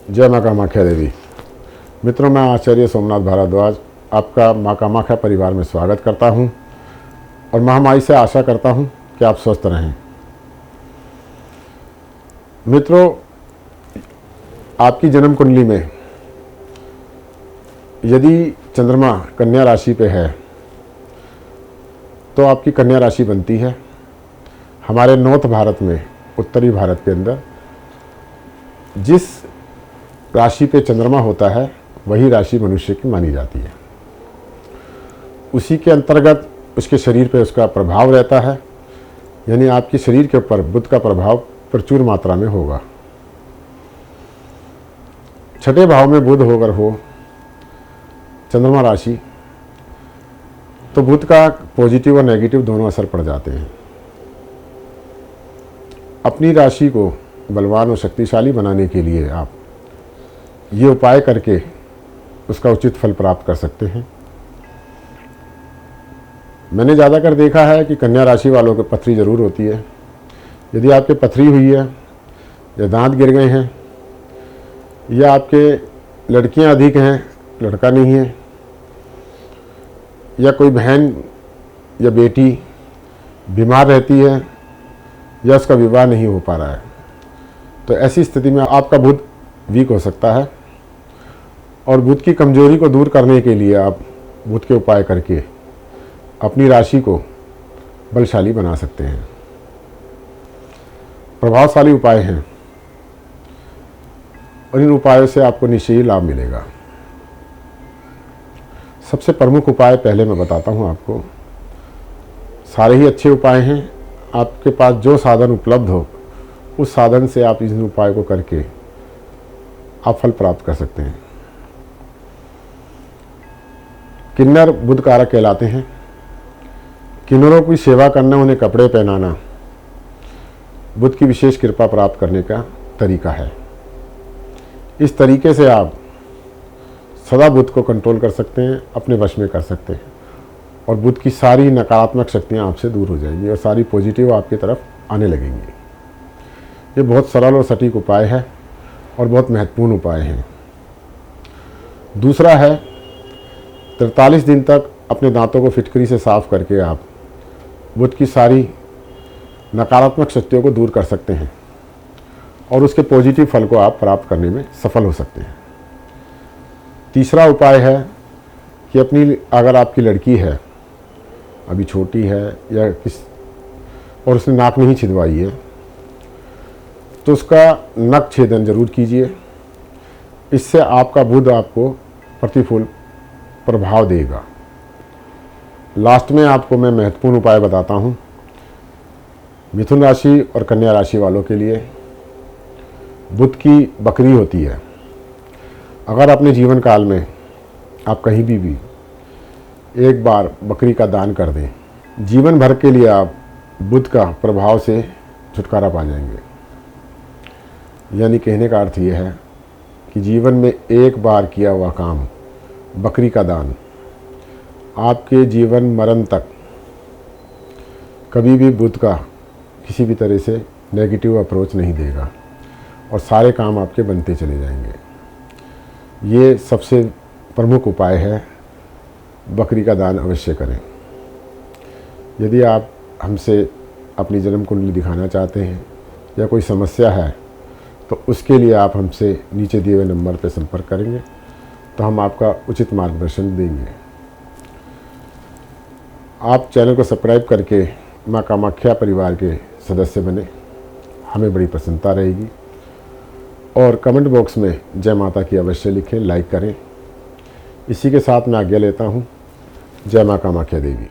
जय माँ कामाख्या देवी। मित्रों, मैं आचार्य सोमनाथ भारद्वाज आपका माँ कामाख्या परिवार में स्वागत करता हूँ और महामाई से आशा करता हूँ कि आप स्वस्थ रहें। मित्रों, आपकी जन्म कुंडली में यदि चंद्रमा कन्या राशि पे है तो आपकी कन्या राशि बनती है। हमारे नॉर्थ भारत में, उत्तरी भारत के अंदर जिस राशि पे चंद्रमा होता है वही राशि मनुष्य की मानी जाती है। उसी के अंतर्गत उसके शरीर पे उसका प्रभाव रहता है, यानी आपके शरीर के ऊपर बुध का प्रभाव प्रचुर मात्रा में होगा। छठे भाव में बुध होकर हो चंद्रमा राशि तो बुध का पॉजिटिव और नेगेटिव दोनों असर पड़ जाते हैं। अपनी राशि को बलवान और शक्तिशाली बनाने के लिए आप ये उपाय करके उसका उचित फल प्राप्त कर सकते हैं। मैंने ज़्यादातर देखा है कि कन्या राशि वालों को पथरी ज़रूर होती है। यदि आपके पथरी हुई है या दांत गिर गए हैं या आपके लड़कियां अधिक हैं, लड़का नहीं है, या कोई बहन या बेटी बीमार रहती है या उसका विवाह नहीं हो पा रहा है, तो ऐसी स्थिति में आपका बुध वीक हो सकता है। और बुध की कमजोरी को दूर करने के लिए आप बुध के उपाय करके अपनी राशि को बलशाली बना सकते हैं। प्रभावशाली उपाय हैं और इन उपायों से आपको निश्चय ही लाभ मिलेगा। सबसे प्रमुख उपाय पहले मैं बताता हूं आपको। सारे ही अच्छे उपाय हैं, आपके पास जो साधन उपलब्ध हो उस साधन से आप इन उपाय को करके आप फल प्राप्त कर सकते हैं। किन्नर बुध कारक कहलाते हैं। किन्नरों की सेवा करना, उन्हें कपड़े पहनाना बुध की विशेष कृपा प्राप्त करने का तरीका है। इस तरीके से आप सदा बुध को कंट्रोल कर सकते हैं, अपने वश में कर सकते हैं और बुध की सारी नकारात्मक शक्तियां आपसे दूर हो जाएंगी और सारी पॉजिटिव आपकी तरफ आने लगेंगी। ये बहुत सरल और सटीक उपाय है और बहुत महत्वपूर्ण उपाय हैं। दूसरा है 43 दिन तक अपने दांतों को फिटकरी से साफ करके आप बुध की सारी नकारात्मक शक्तियों को दूर कर सकते हैं और उसके पॉजिटिव फल को आप प्राप्त करने में सफल हो सकते हैं। तीसरा उपाय है कि अगर आपकी लड़की है, अभी छोटी है या और उसने नाक नहीं छिदवाई है, तो उसका नख छेदन जरूर कीजिए। इससे आपका बुध आपको प्रतिकूल प्रभाव देगा। लास्ट में आपको मैं महत्वपूर्ण उपाय बताता हूँ मिथुन राशि और कन्या राशि वालों के लिए। बुध की बकरी होती है। अगर अपने जीवन काल में आप कहीं भी एक बार बकरी का दान कर दें, जीवन भर के लिए आप बुध का प्रभाव से छुटकारा पा जाएंगे। यानी कहने का अर्थ यह है कि जीवन में एक बार किया हुआ काम, बकरी का दान, आपके जीवन मरण तक कभी भी बुध का किसी भी तरह से नेगेटिव अप्रोच नहीं देगा और सारे काम आपके बनते चले जाएंगे। ये सबसे प्रमुख उपाय है। बकरी का दान अवश्य करें। यदि आप हमसे अपनी जन्म कुंडली दिखाना चाहते हैं या कोई समस्या है तो उसके लिए आप हमसे नीचे दिए हुए नंबर पर संपर्क करेंगे तो हम आपका उचित मार्गदर्शन देंगे। आप चैनल को सब्सक्राइब करके माँ कामाख्या परिवार के सदस्य बने, हमें बड़ी प्रसन्नता रहेगी। और कमेंट बॉक्स में जय माता की अवश्य लिखें, लाइक करें। इसी के साथ मैं आज्ञा लेता हूँ। जय माँ कामाख्या देवी।